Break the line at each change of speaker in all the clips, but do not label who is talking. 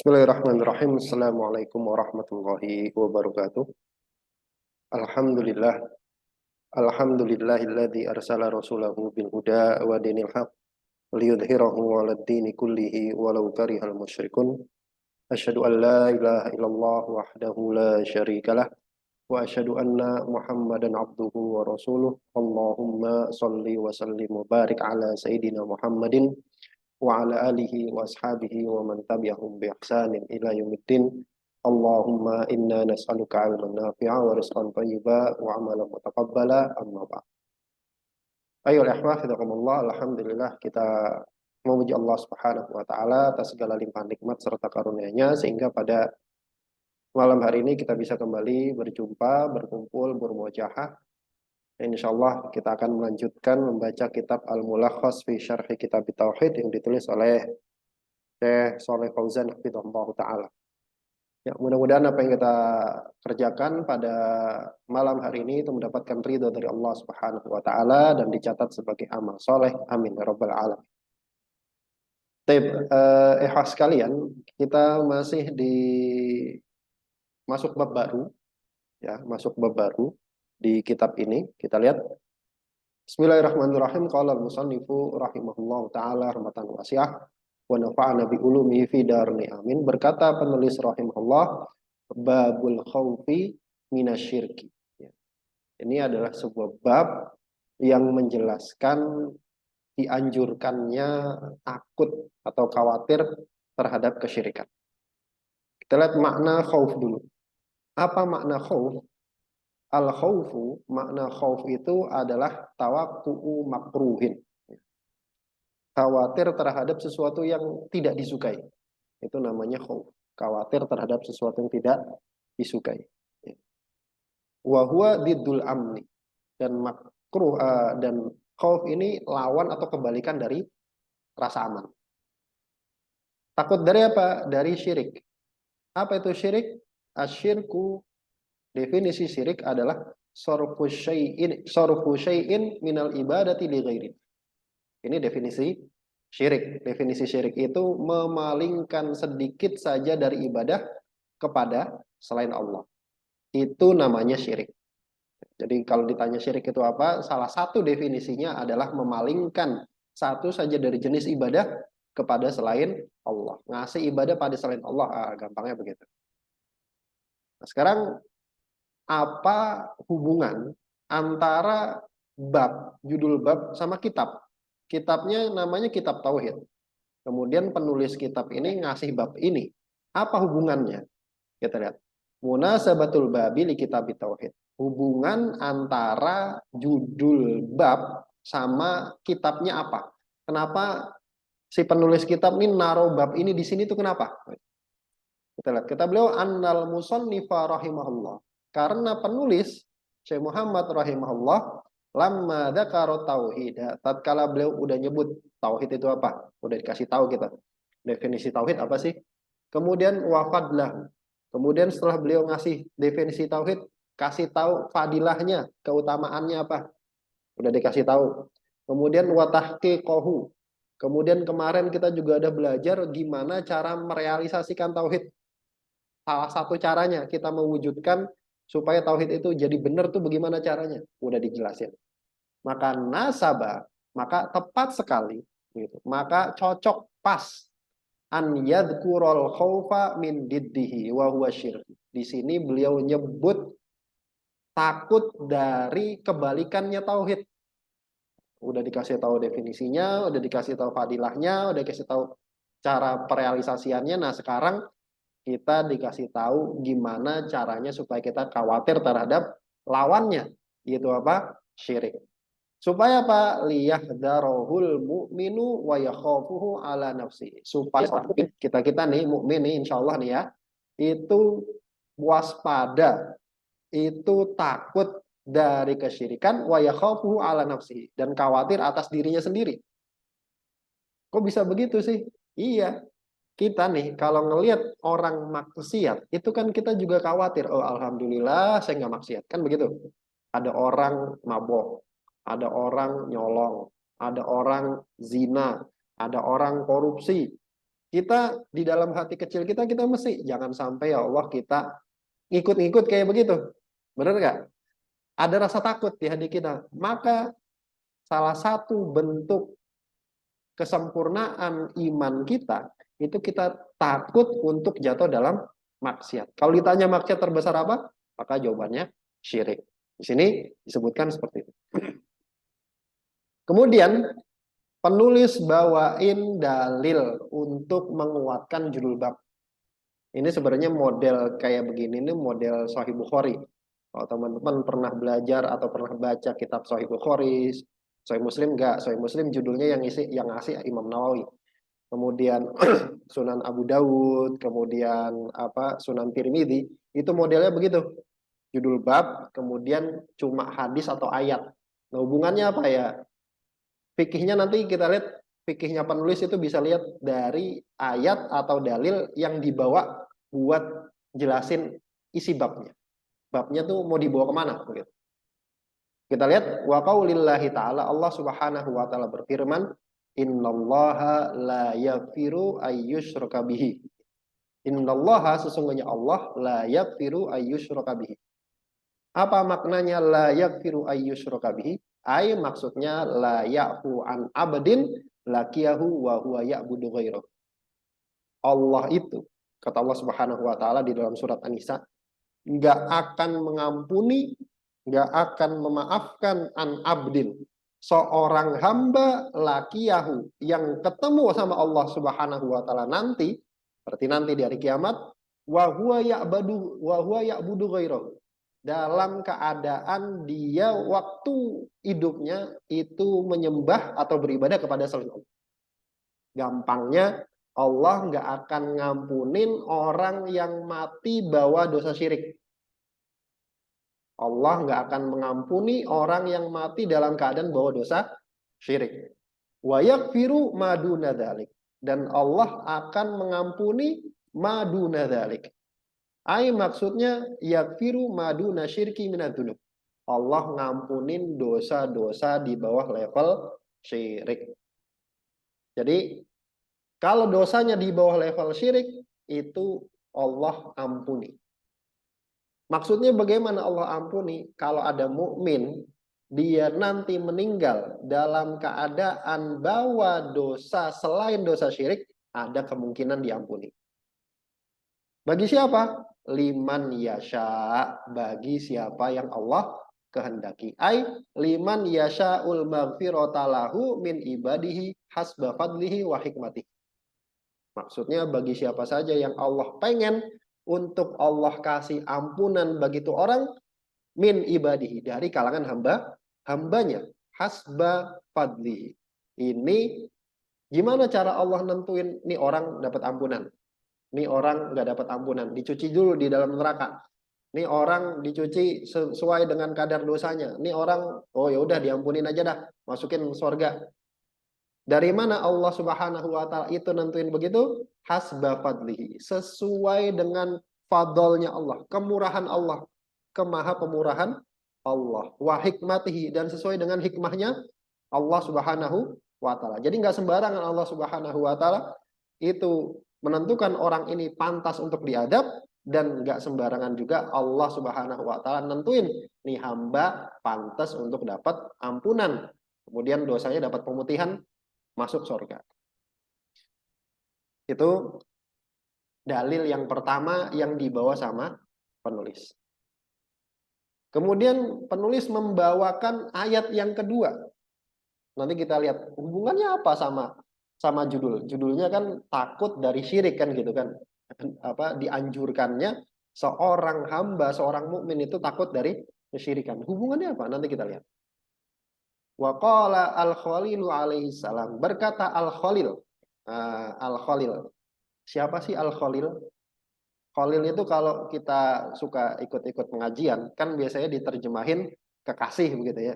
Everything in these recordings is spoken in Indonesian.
Bismillahirrahmanirrahim. Assalamualaikum warahmatullahi wabarakatuh. Alhamdulillah. Alhamdulillahilladzi arsala rasulahu bil huda wa dinil haq liyudhhirahu 'alad dini kullihi walau karihal musyrikun. Asyhadu an la ilaha illallah wahdahu la syarikalah wa asyhadu anna Muhammadan abduhu wa rasuluh. Allahumma shalli wa sallim wa barik ala sayidina Muhammadin wa ala alihi wa ashabihi wa man tabi'ahum bi ihsanin ila yaumiddin. Allahumma inna nas'aluka 'ilman nafi'a wa rizqan thayyiba wa 'amalan mutaqabbala, amma ba'd. Ayo ikhwah fidakumullah, alhamdulillah kita memuji Allah Subhanahu wa taala atas segala limpahan nikmat serta karunia-Nya sehingga pada malam hari ini kita bisa kembali berjumpa, berkumpul, bermuajahah. Insyaallah kita akan melanjutkan membaca kitab Al-Mulakhas fi Syarhi Kitab Tauhid yang ditulis oleh Syekh Shalih Fauzan hafizahullah taala. Ya, mudah-mudahan apa yang kita kerjakan pada malam hari ini itu mendapatkan ridho dari Allah Subhanahu wa taala dan dicatat sebagai amal soleh. Amin ya rabbal alamin. Ikhwas sekalian, kita masih di masuk bab baru, ya, masuk bab baru di kitab ini. Kita lihat Bismillahirrahmanirrahim. Qala al-musannifu rahimahullahu taala rahmatan wasi'ah wa nafa'ana bi ulumihi fi darni amin. Berkata penulis rahimahullah, babul khaufi minasyirki. Ini adalah sebuah bab yang menjelaskan dianjurkannya takut atau khawatir terhadap kesyirikan. Kita lihat makna khauf dulu. Apa makna khauf? Al-khaufu, makna khauf itu adalah tawaqqu'u makruhin. Khawatir terhadap sesuatu yang tidak disukai. Itu namanya khauf. Khawatir terhadap sesuatu yang tidak disukai. Wa huwa diddul amni. Dan makruh dan khauf ini lawan atau kebalikan dari rasa aman. Takut dari apa? Dari syirik. Apa itu syirik? Asyirku, definisi syirik adalah sarfu syai'in minal ibadati li ghairi. Ini definisi syirik. Definisi syirik itu memalingkan sedikit saja dari ibadah kepada selain Allah. Itu namanya syirik. Jadi kalau ditanya syirik itu apa? Salah satu definisinya adalah memalingkan satu saja dari jenis ibadah kepada selain Allah. Ngasih ibadah pada selain Allah, gampangnya begitu. Nah, sekarang apa hubungan antara judul bab sama kitab? Kitabnya namanya Kitab Tauhid. Kemudian penulis kitab ini ngasih bab ini. Apa hubungannya? Kita lihat. Munasabatul babi li kitab tauhid. Hubungan antara judul bab sama kitabnya apa? Kenapa si penulis kitab ini naruh bab ini di sini tuh kenapa? Kita lihat. Kata beliau annal musannifa rahimahullah. Karena penulis Syekh Muhammad rahimahullah lamma dzakara tauhid. Tatkala beliau udah nyebut tauhid itu apa? Udah dikasih tahu kita. Definisi tauhid apa sih? Kemudian wafadlah. Kemudian setelah beliau ngasih definisi tauhid, kasih tahu fadilahnya, keutamaannya apa? Udah dikasih tahu. Kemudian watahqiqahu. Kemudian kemarin kita juga ada belajar gimana cara merealisasikan tauhid. Salah satu caranya kita mewujudkan supaya tauhid itu jadi benar tuh bagaimana caranya? Udah dijelasin. Maka nasabah, maka tepat sekali gitu. Maka cocok pas an yadhkurul khaufa min diddihi wa huwa syirk. Di sini beliau nyebut takut dari kebalikannya tauhid. Udah dikasih tahu definisinya, udah dikasih tahu fadilahnya, udah dikasih tahu cara perealisasiannya. Nah, sekarang kita dikasih tahu gimana caranya supaya kita khawatir terhadap lawannya, yaitu apa? Syirik. Supaya apa? Liyahdarahul mu'minu wa yakhafuhu ala nafsi. Supaya kita nih mukmin nih insyaallah nih ya, itu waspada, itu takut dari kesyirikan wa yakhafuhu ala nafsi dan khawatir atas dirinya sendiri. Kok bisa begitu sih? Iya. Kita nih kalau ngelihat orang maksiat, itu kan kita juga khawatir, oh alhamdulillah saya nggak maksiat, kan begitu. Ada orang mabok, ada orang nyolong, ada orang zina, ada orang korupsi. Kita di dalam hati kecil kita mesti jangan sampai ya Allah kita ngikut-ngikut kayak begitu. Benar nggak? Ada rasa takut di hati kita. Maka salah satu bentuk kesempurnaan iman kita itu kita takut untuk jatuh dalam maksiat. Kalau ditanya maksiat terbesar apa? Maka jawabannya syirik. Di sini disebutkan seperti itu. Kemudian penulis bawain dalil untuk menguatkan judul bab. Ini sebenarnya model kayak begini, ini model Sahih Bukhari. Kalau teman-teman pernah belajar atau pernah baca kitab Sahih Bukhari, Sahih Muslim enggak? Sahih Muslim judulnya yang ngasih Imam Nawawi. Kemudian Sunan Abu Dawud, kemudian Sunan Tirmidzi, itu modelnya begitu. Judul bab, kemudian cuma hadis atau ayat. Nah, hubungannya apa ya? Fikihnya nanti kita lihat, fikihnya penulis itu bisa lihat dari ayat atau dalil yang dibawa buat jelasin isi babnya. Babnya tuh mau dibawa kemana? Begitu. Kita lihat wa qaulillahi ta'ala, Allah Subhanahu wa taala berfirman, innallaha la yaghfiru ayyushraka bihi. Innallaha sesungguhnya Allah la yaghfiru ayyushraka bihi. Apa maknanya la yaghfiru ayyushraka bihi? Ai maksudnya la ya'fu an abdin laqiyahu wa huwa ya'budu ghairahu. Allah itu, kata Allah Subhanahu wa taala di dalam surat An-Nisa, enggak akan mengampuni, enggak akan memaafkan an abdin, seorang hamba laqiyahu yang ketemu sama Allah Subhanahu wa taala nanti, berarti nanti di hari kiamat, wa huwa ya'budu ghairahu. Dalam keadaan dia waktu hidupnya itu menyembah atau beribadah kepada selain Allah. Gampangnya, Allah nggak akan ngampunin orang yang mati bawa dosa syirik. Allah nggak akan mengampuni orang yang mati dalam keadaan bawa dosa syirik. Wa yaghfiru ma duna dzalik. Dan Allah akan mengampuni ma duna dzalik. Ai maksudnya yaghfiru ma duna syirki minadz-dzunub. Allah ngampunin dosa-dosa di bawah level syirik. Jadi kalau dosanya di bawah level syirik, itu Allah ampuni. Maksudnya bagaimana Allah ampuni? Kalau ada mukmin, dia nanti meninggal dalam keadaan bawa dosa selain dosa syirik, ada kemungkinan diampuni. Bagi siapa? Liman yasha, bagi siapa yang Allah kehendaki. Ai liman yasha'ul maghfirata lahu min ibadihi hasba fadlihi wa hikmatihi. Maksudnya bagi siapa saja yang Allah pengen untuk Allah kasih ampunan bagi itu orang, min ibadihi, dari kalangan hambanya, hasba fadlihi. Ini gimana cara Allah nentuin nih orang dapat ampunan, nih orang nggak dapat ampunan, dicuci dulu di dalam neraka. Nih orang dicuci sesuai dengan kadar dosanya. Nih orang, oh ya udah diampunin aja dah, masukin surga. Dari mana Allah Subhanahu wa taala itu nentuin begitu? Hasba fadlihi, sesuai dengan fadlnya Allah, kemurahan Allah, kemaha pemurahan Allah, wa hikmatihi, dan sesuai dengan hikmahnya Allah Subhanahu wa taala. Jadi nggak sembarangan Allah Subhanahu wa taala itu menentukan orang ini pantas untuk diadab, dan nggak sembarangan juga Allah Subhanahu wa taala nentuin nih hamba pantas untuk dapat ampunan, kemudian dosanya dapat pemutihan, masuk surga. Itu dalil yang pertama yang dibawa sama penulis. Kemudian penulis membawakan ayat yang kedua. Nanti kita lihat hubungannya apa sama judul. Judulnya kan takut dari syirik kan gitu kan. Dianjurkannya seorang hamba, seorang mukmin itu takut dari kesyirikan. Hubungannya apa? Nanti kita lihat. Wa qala al-Khalilu alaihi salam. Berkata Al-Khalil. Al-Khalil. Siapa sih Al-Khalil? Khalil itu kalau kita suka ikut-ikut pengajian, kan biasanya diterjemahin kekasih begitu ya.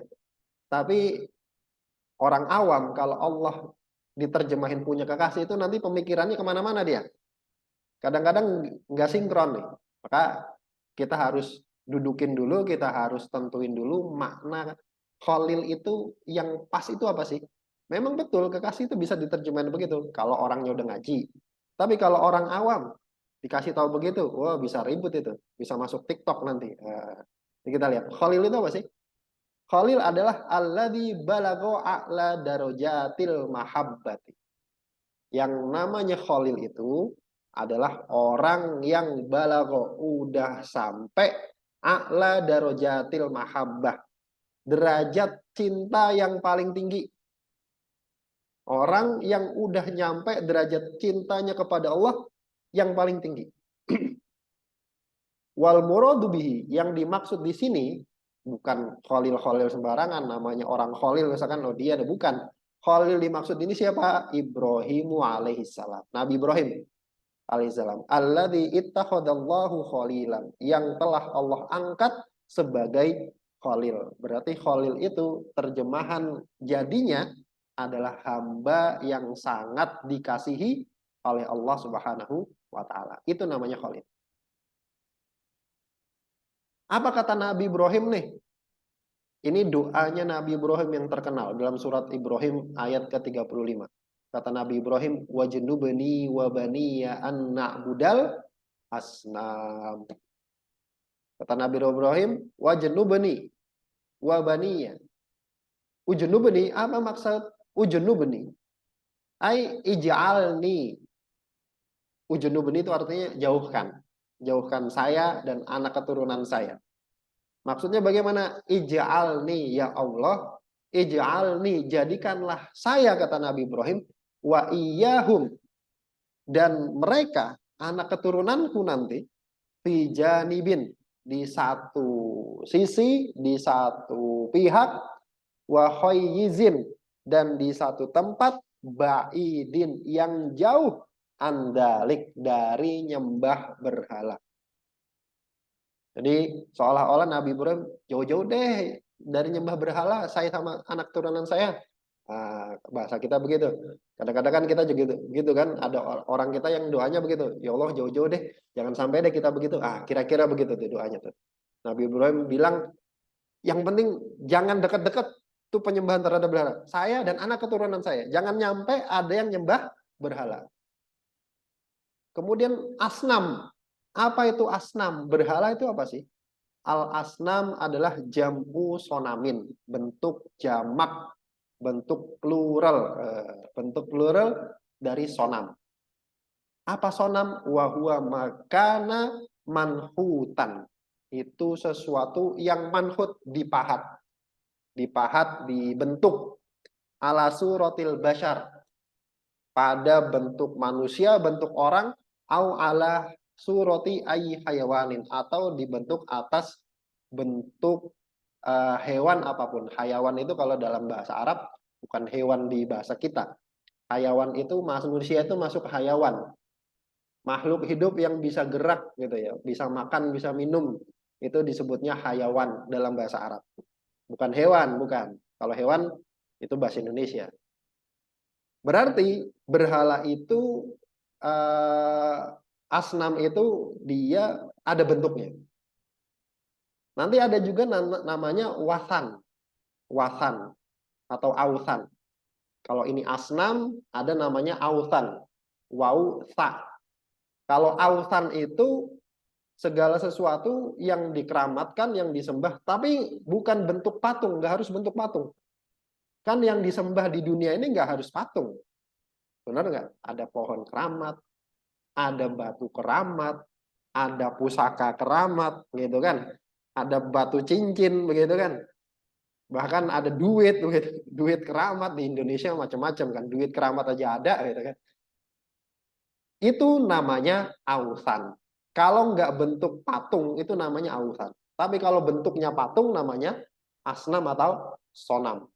Tapi orang awam kalau Allah diterjemahin punya kekasih itu nanti pemikirannya kemana-mana dia. Kadang-kadang nggak sinkron nih. Maka kita harus dudukin dulu, kita harus tentuin dulu makna Khalil itu yang pas itu apa sih? Memang betul kekasih itu bisa diterjemahin begitu kalau orangnya udah ngaji. Tapi kalau orang awam dikasih tahu begitu, wah bisa ribut itu, bisa masuk TikTok nanti. Ini kita lihat. Khalil itu apa sih? Khalil adalah alladzi balagha a'la darajatil mahabbati. Yang namanya Khalil itu adalah orang yang balagha, udah sampai a'la darajatil mahabbah, derajat cinta yang paling tinggi. Orang yang udah nyampe derajat cintanya kepada Allah yang paling tinggi. Wal muradu bihi, yang dimaksud di sini bukan Khalil sembarangan, namanya orang Khalil misalkan, oh dia ada, bukan. Khalil dimaksud ini siapa? Ibrahimu alaihissalam. Nabi Ibrahim alaihissalam. Alladzi ittakhadallahu khalilan, yang telah Allah angkat sebagai Khalil. Berarti Khalil itu terjemahan jadinya adalah hamba yang sangat dikasihi oleh Allah Subhanahu wa taala. Itu namanya Khalil. Apa kata Nabi Ibrahim nih? Ini doanya Nabi Ibrahim yang terkenal dalam surat Ibrahim ayat ke-35. Kata Nabi Ibrahim, wajnubni wa baniya an na'budal asnam. Kata Nabi Ibrahim, wajnubni wa baniya. Ujnubni, apa maksud ujnubni? Ai ij'alni. Ujnubni itu artinya jauhkan. Jauhkan saya dan anak keturunan saya. Maksudnya bagaimana? Ij'alni ya Allah, ij'alni, jadikanlah saya, kata Nabi Ibrahim, wa iyyahum, dan mereka anak keturunanku nanti, fi janibin, di satu sisi, di satu pihak, wa khayyizin, dan di satu tempat, ba'idin, yang jauh, andalik, dari nyembah berhala. Jadi seolah-olah Nabi Ibrahim jauh-jauh deh dari nyembah berhala, saya sama anak turunan saya. Bahasa kita begitu. Kadang-kadang kan kita juga gitu kan, ada orang kita yang doanya begitu, ya Allah jauh-jauh deh, jangan sampai deh kita begitu. Kira-kira begitu tuh doanya tuh. Nabi Ibrahim bilang, yang penting jangan dekat-dekat tuh penyembahan terhadap berhala. Saya dan anak keturunan saya, jangan nyampe ada yang nyembah berhala. Kemudian asnam. Apa itu asnam? Berhala itu apa sih? Al-asnam adalah jam'u sonamin, bentuk jamak, bentuk plural dari sonam. Apa sonam? Wahua makana manhutan. Itu sesuatu yang manhut, dipahat. Dipahat, dibentuk. Ala suratil bashar. Pada bentuk manusia, bentuk orang, au ala surati ayyi hayawanin, atau dibentuk atas bentuk hewan apapun. Hayawan itu kalau dalam bahasa Arab bukan hewan di bahasa kita. Hayawan itu, manusia itu masuk hayawan. Makhluk hidup yang bisa gerak gitu ya, bisa makan, bisa minum. Itu disebutnya hayawan dalam bahasa Arab. Bukan hewan, bukan. Kalau hewan itu bahasa Indonesia. Berarti berhala itu asnam itu dia ada bentuknya. Nanti ada juga namanya wasan. Wasan atau ausan. Kalau ini asnam, ada namanya ausan. Wausa. Kalau ausan itu segala sesuatu yang dikeramatkan, yang disembah, tapi bukan bentuk patung, nggak harus bentuk patung. Kan yang disembah di dunia ini nggak harus patung. Benar nggak? Ada pohon keramat, ada batu keramat, ada pusaka keramat, gitu kan? Ada batu cincin, begitu kan? Bahkan ada duit, duit keramat di Indonesia macam-macam kan? Duit keramat aja ada, gitu kan? Itu namanya ausan. Kalau nggak bentuk patung, itu namanya ausan. Tapi kalau bentuknya patung, namanya asnam atau sonam.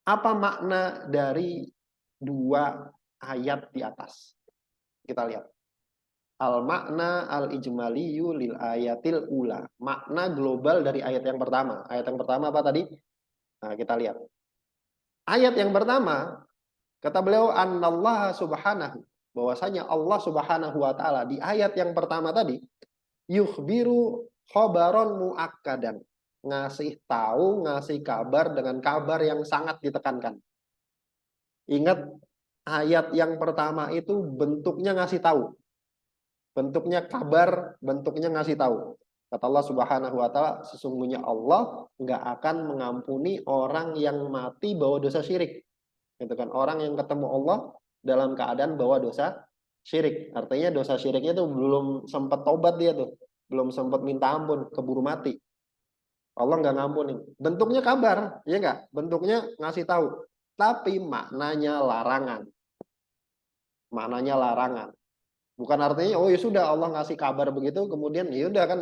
Apa makna dari dua ayat di atas? Kita lihat. Al-makna al-ijmaliyu lil ayatil ula. Makna global dari ayat yang pertama. Ayat yang pertama apa tadi? Nah, kita lihat. Ayat yang pertama, kata beliau, annallaha subhanahu, bahwasanya Allah Subhanahu wa taala di ayat yang pertama tadi, yukhbiru khobaron muakkadan, ngasih tahu, ngasih kabar dengan kabar yang sangat ditekankan. Ingat ayat yang pertama itu bentuknya ngasih tahu. Bentuknya kabar, bentuknya ngasih tahu. Kata Allah Subhanahu wa taala, sesungguhnya Allah nggak akan mengampuni orang yang mati bawa dosa syirik. Gitu kan. Orang yang ketemu Allah dalam keadaan bawa dosa syirik. Artinya dosa syiriknya itu belum sempat tobat dia tuh. Belum sempat minta ampun, keburu mati. Allah nggak ngampunin. Bentuknya kabar, ya nggak? Bentuknya ngasih tahu. Tapi maknanya larangan. Maknanya larangan. Bukan artinya, oh ya sudah Allah ngasih kabar begitu, kemudian ya udah kan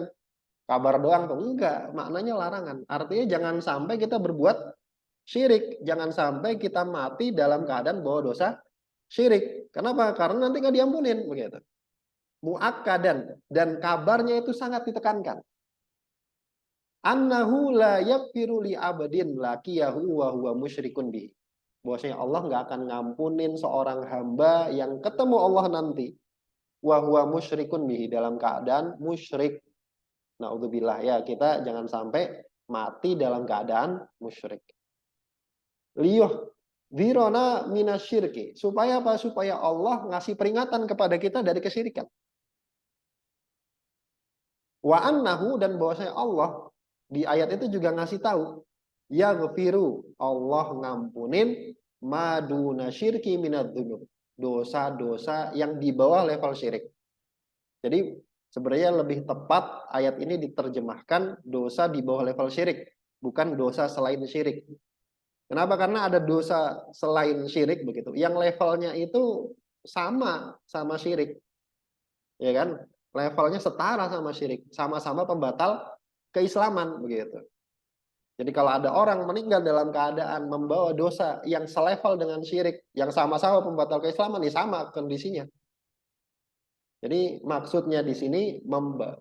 kabar doang tuh. Enggak, maknanya larangan. Artinya jangan sampai kita berbuat syirik. Jangan sampai kita mati dalam keadaan bawa dosa syirik. Kenapa? Karena nanti nggak diampunin begitu. Muakkadan, dan kabarnya itu sangat ditekankan. Annahu la yaghfiru li abadin laqiyahu wa huwa musyrikun bihi. Bahwasanya Allah nggak akan ngampunin seorang hamba yang ketemu Allah nanti wa huwa musyrikun bihi, dalam keadaan musyrik. Naudzubillah, ya kita jangan sampai mati dalam keadaan musyrik. Liyuh dirona minasyirki, supaya apa? Supaya Allah ngasih peringatan kepada kita dari kesyirikan. Wa annahu, dan bahwasanya Allah di ayat itu juga ngasih tahu, yaghfiru, Allah ngampunin maduna syirki minadz-dzunub, dosa-dosa yang di bawah level syirik. Jadi sebenarnya lebih tepat ayat ini diterjemahkan dosa di bawah level syirik, bukan dosa selain syirik. Kenapa? Karena ada dosa selain syirik begitu, yang levelnya itu sama syirik, ya kan? Levelnya setara sama syirik, sama-sama pembatal keislaman begitu. Jadi kalau ada orang meninggal dalam keadaan membawa dosa yang selevel dengan syirik, yang sama-sama pembatal keislaman, ya sama kondisinya. Jadi maksudnya di sini,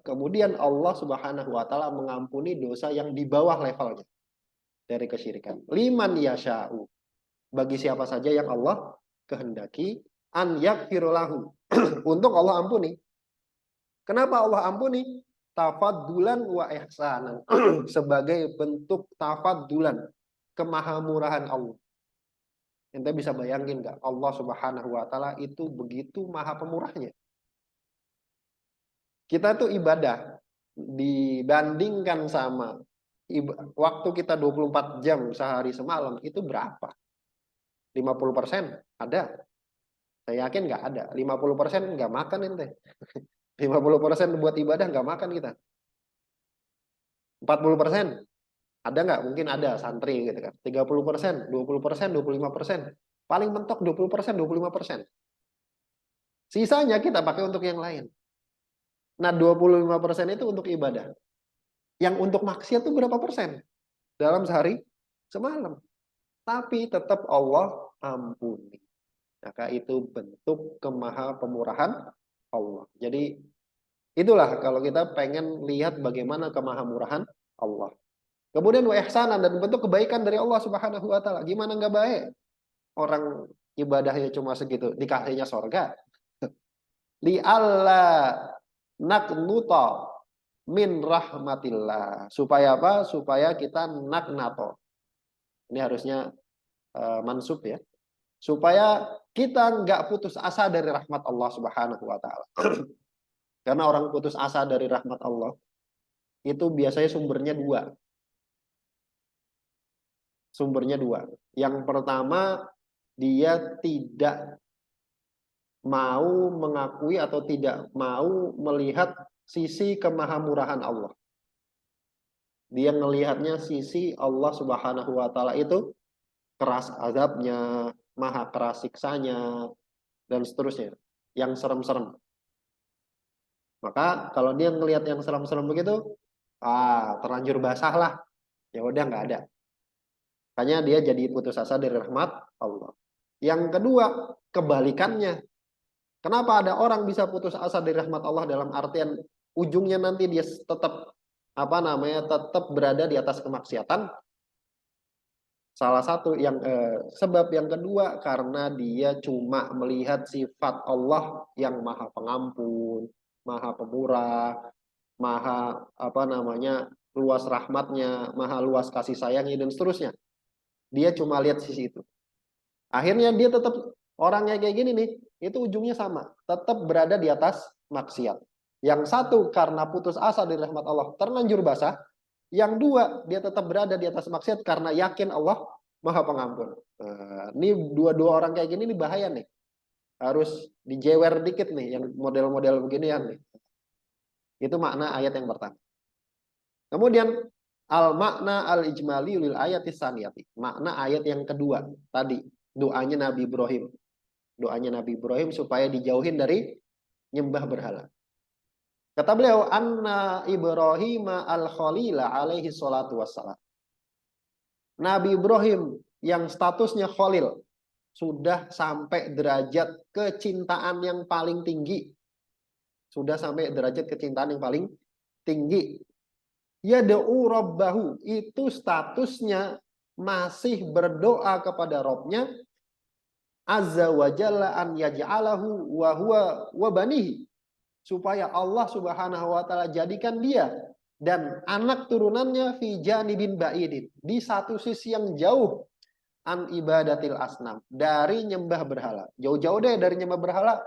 kemudian Allah Subhanahu wa taala mengampuni dosa yang di bawah levelnya dari kesyirikan. Liman yasha'u, bagi siapa saja yang Allah kehendaki, an yaghfirulahu, untuk Allah ampuni. Kenapa Allah ampuni? Tafaddulan wa ihsanan, sebagai bentuk tafaddulan, kemahamurahan Allah. Ente bisa bayangin nggak, Allah Subhanahu wa taala itu begitu maha pemurahnya. Kita tuh ibadah dibandingkan sama waktu kita 24 jam sehari semalam itu berapa? 50% ada? Saya yakin nggak ada. 50% nggak makan ente. 50% buat ibadah nggak makan kita. 40% ada nggak? Mungkin ada santri gitu kan. 30%, 20%, 25%. Paling mentok 20%, 25%. Sisanya kita pakai untuk yang lain. Nah, 25% itu untuk ibadah. Yang untuk maksiat itu berapa persen? Dalam sehari semalam. Tapi tetap Allah ampuni. Maka itu bentuk kemaha pemurahan Allah. Jadi itulah kalau kita pengen lihat bagaimana kemahamurahan Allah. Kemudian wa ihsanan, dan bentuk kebaikan dari Allah Subhanahu wa taala. Gimana nggak baik? Orang ibadahnya cuma segitu, dikasihnya sorga. Li alla naknuta min rahmatillah. Supaya apa? Supaya kita naknato. Ini harusnya mansub ya. Supaya kita nggak putus asa dari rahmat Allah Subhanahu wa taala. Karena orang putus asa dari rahmat Allah itu biasanya sumbernya dua. Sumbernya dua. Yang pertama, dia tidak mau mengakui atau tidak mau melihat sisi kemahamurahan Allah. Dia melihatnya sisi Allah Subhanahu wa taala itu keras azabnya, maha keras siksanya, dan seterusnya, yang serem-serem. Maka kalau dia ngelihat yang serem-serem begitu, terlanjur basah lah, ya udah nggak ada. Makanya dia jadi putus asa dari rahmat Allah. Yang kedua, kebalikannya. Kenapa ada orang bisa putus asa dari rahmat Allah, dalam artian ujungnya nanti dia tetap tetap berada di atas kemaksiatan? Salah satu yang sebab yang kedua, karena dia cuma melihat sifat Allah yang maha pengampun, maha pemurah, maha luas rahmatnya, maha luas kasih sayangnya, dan seterusnya. Dia cuma lihat sisi itu. Akhirnya dia tetap Orangnya kayak gini nih, itu ujungnya sama, tetap berada di atas maksiat. Yang satu karena putus asa dari rahmat Allah, terlanjur basah. Yang dua, dia tetap berada di atas maksiat karena yakin Allah Maha Pengampun. Nah, ini dua-dua orang kayak gini nih bahaya nih. Harus dijewer dikit nih, yang model-model beginian nih. Itu makna ayat yang pertama. Kemudian al makna al ijmali lil ayatis saniyati. Makna ayat yang kedua tadi, doanya Nabi Ibrahim. Doanya Nabi Ibrahim supaya dijauhin dari nyembah berhala. Kata beliau, anna Ibrahim al-Khalila alaihi salatu wassalam. Nabi Ibrahim yang statusnya Khalil sudah sampai derajat kecintaan yang paling tinggi. Sudah sampai derajat kecintaan yang paling tinggi. Yad'u rabbahu, itu statusnya masih berdoa kepada Rabbnya azza wa jalla an yaj'alahu wa huwa wa banihi, supaya Allah Subhanahu wa taala jadikan dia dan anak turunannya fi janibin ba'idin, di satu sisi yang jauh an ibadatil asnam, dari nyembah berhala. Jauh-jauh deh dari nyembah berhala.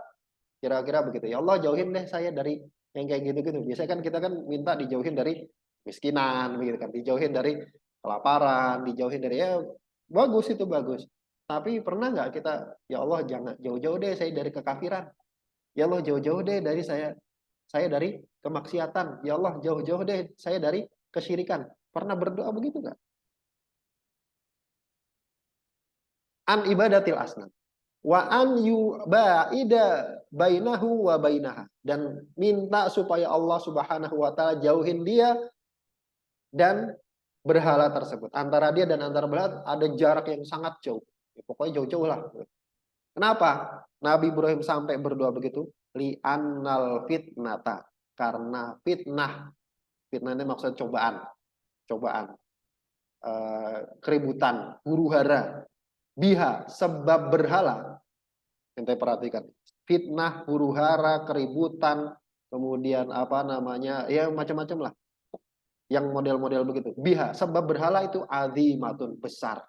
Kira-kira begitu. Ya Allah, jauhin deh saya dari yang kayak gitu-gitu. Biasanya kan kita kan minta dijauhin dari miskinan begitu kan, dijauhin dari kelaparan, dijauhin dari, ya bagus, itu bagus. Tapi pernah nggak kita, ya Allah jangan jauh-jauh deh saya dari kekafiran. Ya Allah jauh-jauh deh dari saya dari kemaksiatan. Ya Allah jauh-jauh deh saya dari kesyirikan. Pernah berdoa begitu nggak? An ibadatil asnam. Wa an yubaida bainahu wa bainaha, dan minta supaya Allah Subhanahu wa taala jauhin dia dan berhala tersebut. Antara dia dan antara berhala ada jarak yang sangat jauh. Ya, pokoknya jauh-jauh lah. Kenapa Nabi Ibrahim sampai berdoa begitu? Li annal fitnata, karena fitnah. Fitnah ini maksud cobaan. Cobaan. Keributan, huru-hara. Biha, sebab berhala. Ente perhatikan. Fitnah, huru-hara, keributan, kemudian apa namanya, ya macam-macam lah. Yang model-model begitu. Biha, sebab berhala itu azimatun, besar.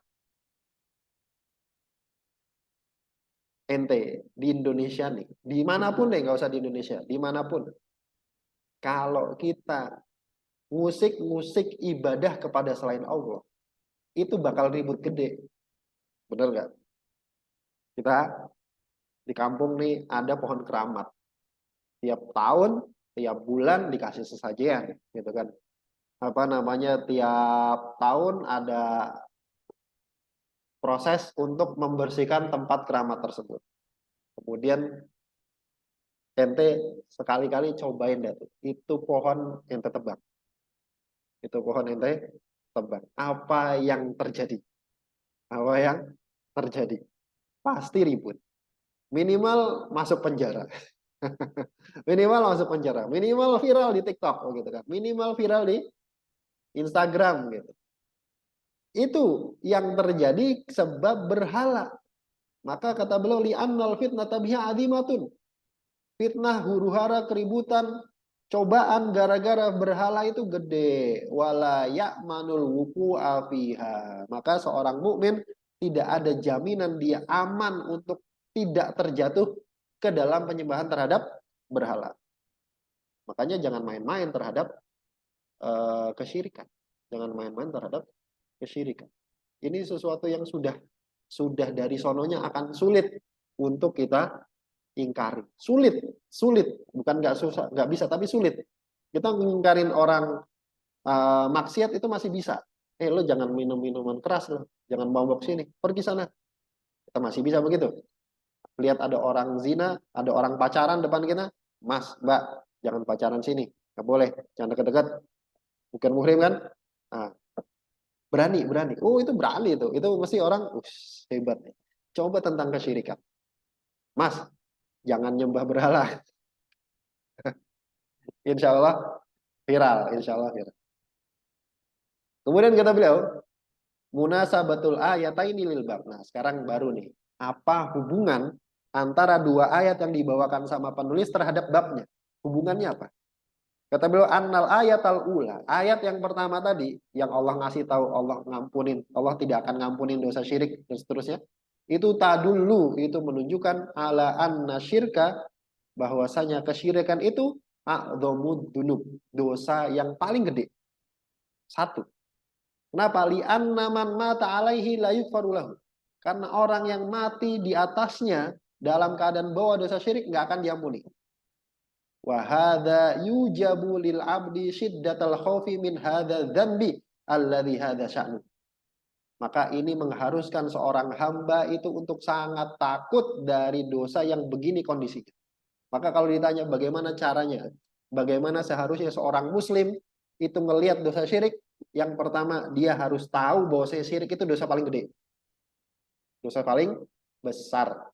Ente di Indonesia nih, dimanapun deh, nggak usah di Indonesia, dimanapun. Kalau kita musik-musik ibadah kepada selain Allah, itu bakal ribut gede. Bener nggak? Kita di kampung nih ada pohon keramat. Tiap tahun, tiap bulan dikasih sesajian, gitu kan. Apa namanya, tiap tahun ada proses untuk membersihkan tempat keramat tersebut. Kemudian ente sekali-kali cobain deh tuh. Itu pohon ente tebang. Itu pohon ente tebang. Apa yang terjadi? Apa yang terjadi? Pasti ribut. Minimal masuk penjara. Minimal masuk penjara. Minimal viral di TikTok gitu kan. Minimal viral di Instagram gitu. Itu yang terjadi sebab berhala. Maka kata beliau, li'annal fitnah tabiha azimatun. Fitnah, huru-hara, keributan, cobaan gara-gara berhala itu gede. Wala ya'manul wuku'a fiha. Maka seorang mukmin tidak ada jaminan dia aman untuk tidak terjatuh ke dalam penyembahan terhadap berhala. Makanya jangan main-main terhadap kesyirikan. Jangan main-main terhadap kesyirikan. Ini sesuatu yang sudah dari sononya akan sulit untuk kita ingkari. Sulit, bukan nggak susah, nggak bisa, tapi sulit. Kita ngingkarin orang maksiat itu masih bisa. Lo jangan minum minuman keras, lo jangan bawa ke sini, pergi sana. Kita masih bisa begitu. Lihat ada orang zina, ada orang pacaran depan kita, Mas, Mbak, jangan pacaran sini, nggak boleh, jangan dekat-dekat, bukan muhrim kan? Nah, berani. Oh itu berani itu mesti orang hebat nih. Coba tentang kesyirikan, Mas, jangan nyembah berhala. Insya Allah viral, insya Allah viral. Kemudian kata beliau, munasabatul ayataini lil bab. Nah, sekarang baru nih, apa hubungan antara dua ayat yang dibawakan sama penulis terhadap babnya? Hubungannya apa? Kata beliau, annal ayatal ula. Ayat yang pertama tadi, yang Allah ngasih tahu Allah ngampunin, Allah tidak akan ngampunin dosa syirik dan seterusnya. Itu tadullu, itu menunjukkan ala anna syirka, bahwasanya kesyirikan itu a'dzamud dzunub, dosa yang paling gede. Satu. Kenapa? Li'anna man mata alaihi la yughfaru lahu. Karena orang yang mati di atasnya dalam keadaan bawa dosa syirik nggak akan diampuni. Wa hadza yujabu lil abdi syiddatal khaufi min hadza dzambi alladzi hadza sya'nu. Maka ini mengharuskan seorang hamba itu untuk sangat takut dari dosa yang begini kondisinya. Maka kalau ditanya bagaimana caranya, bagaimana seharusnya seorang muslim itu ngelihat dosa syirik, yang pertama dia harus tahu bahwa syirik itu dosa paling gede. Dosa paling besar.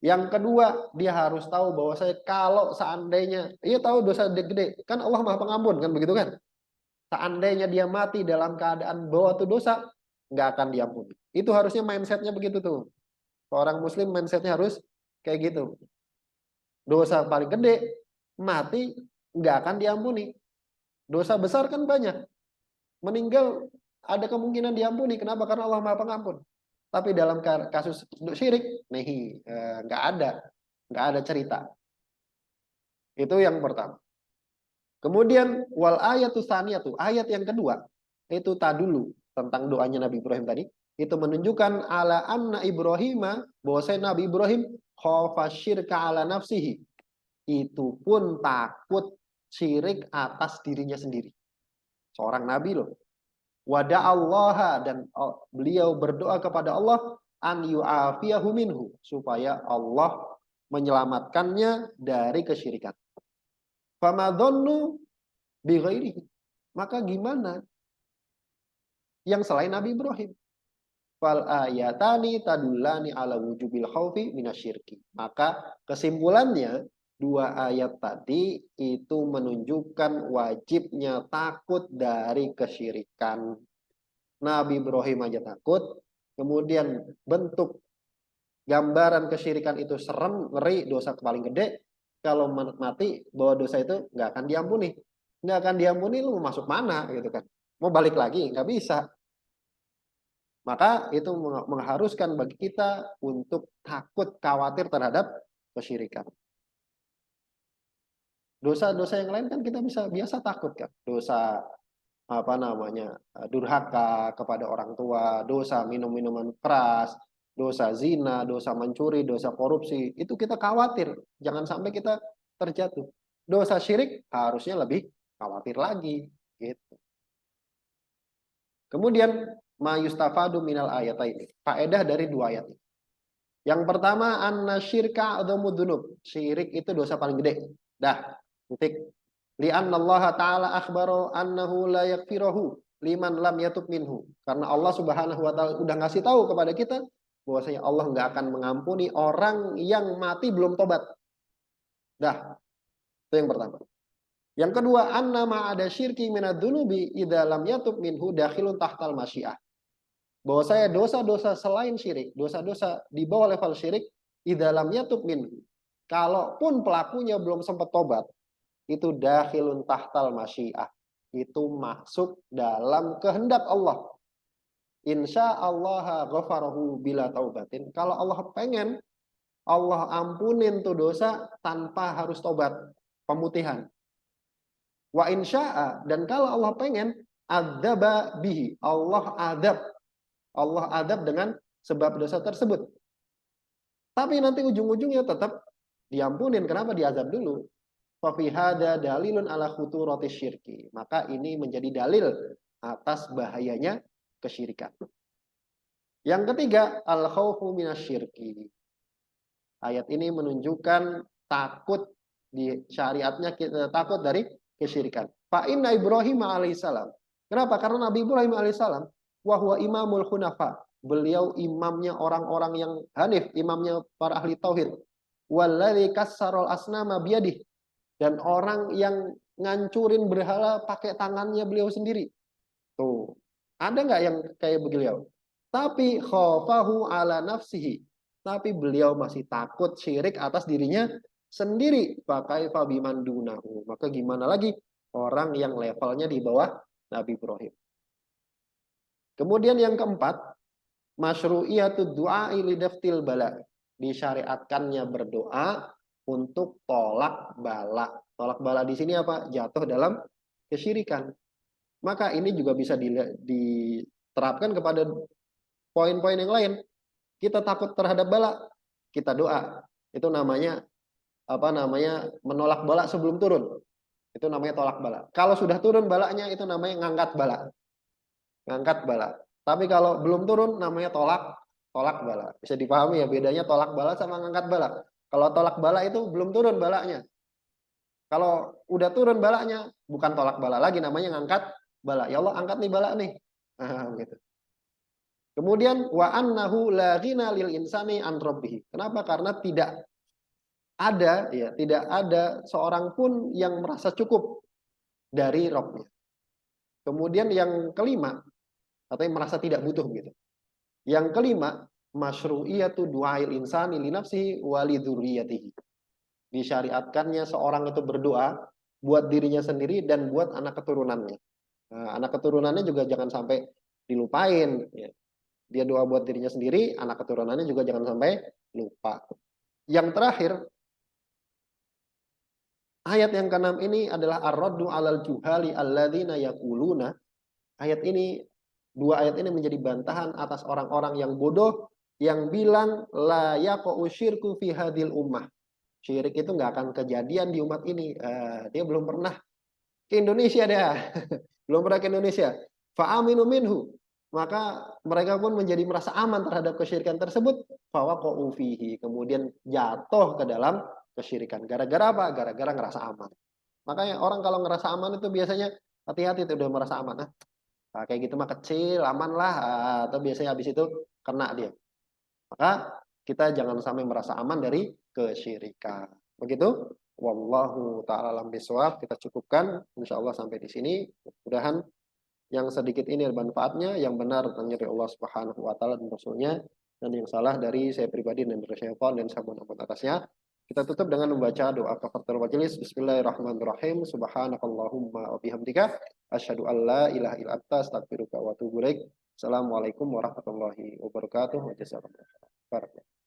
Yang kedua, dia harus tahu bahwa kalau seandainya ia tahu dosa gede, kan Allah Maha Pengampun, kan begitu kan? Seandainya dia mati dalam keadaan bawa tuh dosa, nggak akan diampuni. Itu harusnya mindsetnya begitu tuh. Seorang muslim mindsetnya harus kayak gitu. Dosa paling gede, mati nggak akan diampuni. Dosa besar kan banyak. Meninggal ada kemungkinan diampuni. Kenapa? Karena Allah Maha Pengampun. Tapi dalam kasus syirik, nggak ada cerita. Itu yang pertama. Kemudian wal ayatu tsaniyatu, ayat yang kedua itu tadulu tentang doanya Nabi Ibrahim tadi, itu menunjukkan ala anna Ibrahim, bahwa Nabi Ibrahim khafa syirka ala nafsihi. Itu pun takut syirik atas dirinya sendiri. Seorang nabi loh. Wada Allah, dan beliau berdoa kepada Allah an yu'afiyahu minhu, supaya Allah menyelamatkannya dari kesyirikan. Famadhannu bighairihi. Maka gimana yang selain Nabi Ibrahim? Fal ayatani tadullani ala wujubil khaufi minasyirki. Maka kesimpulannya, dua ayat tadi itu menunjukkan wajibnya takut dari kesyirikan. Nabi Ibrahim aja takut, kemudian bentuk gambaran kesyirikan itu serem, ngeri, dosa paling gede. Kalau mati bawa dosa itu nggak akan diampuni. Nggak akan diampuni, lu mau masuk mana gitu kan. Mau balik lagi, nggak bisa. Maka itu mengharuskan bagi kita untuk takut, khawatir terhadap kesyirikan. Dosa-dosa yang lain kan kita bisa biasa takut kan. Dosa durhaka kepada orang tua, dosa minum minuman keras, dosa zina, dosa mencuri, dosa korupsi, itu kita khawatir jangan sampai kita terjatuh. Dosa syirik harusnya lebih khawatir lagi gitu. Kemudian ma yustafadu minal ayataini, faedah dari dua ayat ini. Yang pertama, anna syirka adzamud dzunub, syirik itu dosa paling gede. Dah, titik. Li'anna Allah Ta'ala akhbaro annahu la yakfirahu liman lam yatub minhu. Karena Allah Subhanahu wa taala udah ngasih tahu kepada kita bahwasanya Allah nggak akan mengampuni orang yang mati belum tobat. Dah. Itu yang pertama. Yang kedua, anna ma'ada syirki minadz-dzunubi idza lam yatub minhu dakhilun tahtal masyiah. Bahwasanya dosa-dosa selain syirik, dosa-dosa di bawah level syirik, idza lam yatub minhu, kalaupun pelakunya belum sempat tobat, itu dakhilun tahtal masyiah, itu masuk dalam kehendak Allah. Insya Allah ghafarahu bila taubatin. Kalau Allah pengen, Allah ampunin tuh dosa tanpa harus tobat, pemutihan. Wa insya'a, dan kalau Allah pengen, adzaba bihi, Allah adab dengan sebab dosa tersebut. Tapi nanti ujung-ujungnya tetap diampunin. Kenapa diazab dulu? Fa fi hada dalilun ala khuturati syirki. Maka ini menjadi dalil atas bahayanya kesyirikan. Yang ketiga, al khaufu minasyirki. Ayat ini menunjukkan takut, di syariatnya kita takut dari kesyirikan. Fa inna Ibrahim alaihissalam. Kenapa? Karena Nabi Ibrahim alaihissalam wa huwa imamul hunafa. Beliau imamnya orang-orang yang hanif, imamnya para ahli tauhid. Walladzi kassarul asnama biyadih. Dan orang yang ngancurin berhala pakai tangannya beliau sendiri. Tuh. Ada nggak yang kayak beliau? Tapi khafahu ala nafsihi. Tapi beliau masih takut syirik atas dirinya sendiri. Pakai fabiman dunahu. Maka gimana lagi orang yang levelnya di bawah Nabi Ibrahim. Kemudian yang keempat, masyru'iyatud du'a li daftil bala. Disyariatkannya berdoa untuk tolak bala. Tolak bala di sini apa? Jatuh dalam kesyirikan. Maka ini juga bisa diterapkan kepada poin-poin yang lain. Kita takut terhadap bala, kita doa. Itu namanya menolak bala sebelum turun. Itu namanya tolak bala. Kalau sudah turun balanya itu namanya ngangkat bala. Ngangkat bala. Tapi kalau belum turun namanya tolak bala. Bisa dipahami ya bedanya tolak bala sama ngangkat bala. Kalau tolak bala itu belum turun balanya. Kalau udah turun balanya bukan tolak bala lagi, namanya ngangkat bala. Ya Allah, angkat nih bala nih. Gitu. Kemudian wa annahu la ghina lil insani an rabbih. Kenapa? Karena tidak ada seorang pun yang merasa cukup dari Rabbnya. Kemudian yang kelima, atau yang merasa tidak butuh gitu. Yang kelima, masyru'iyatu du'ail insani li nafsihi wa li dzurriyyatihi. Disyariatkannya seorang itu berdoa buat dirinya sendiri dan buat anak keturunannya. Nah, anak keturunannya juga jangan sampai dilupain. Ya. Dia doa buat dirinya sendiri, anak keturunannya juga jangan sampai lupa. Yang terakhir, ayat yang keenam ini adalah ar-raddu 'alal juhali alladzina yaquluna. Ayat ini, dua ayat ini menjadi bantahan atas orang-orang yang bodoh yang bilang la yaqa'u syirku fi hadhil ummah. Syirik itu nggak akan kejadian di umat ini. Dia belum pernah ke Indonesia dia. Belum pernah ke Indonesia. Fa'aminu minhu. Maka mereka pun menjadi merasa aman terhadap kesyirikan tersebut. Fawaqa'u fihi. Kemudian jatuh ke dalam kesyirikan. Gara-gara apa? Gara-gara ngerasa aman. Makanya orang kalau ngerasa aman itu biasanya hati-hati tuh udah merasa aman. Nah, kayak gitu mah kecil, aman lah. Atau biasanya habis itu kena dia. Maka kita jangan sampai merasa aman dari kesyirikan. Begitu? Wallahu ta'ala alam bisawab. Kita cukupkan. Insya Allah sampai di sini. Mudah-mudahan yang sedikit ini ada manfaatnya, yang benar dari Allah Subhanahu wa taala dan Rasulnya, dan yang salah dari saya pribadi dan dari syaitan dan sabun ampun atasnya. Kita tutup dengan membaca doa kafaratul majelis. Bismillahirrahmanirrahim. Subhanakallahumma wa bihamdika asyhadu an la ilaha illa anta astaghfiruka wa atubu ilaik. Assalamualaikum warahmatullahi wabarakatuh. Wajazakumullah khairan.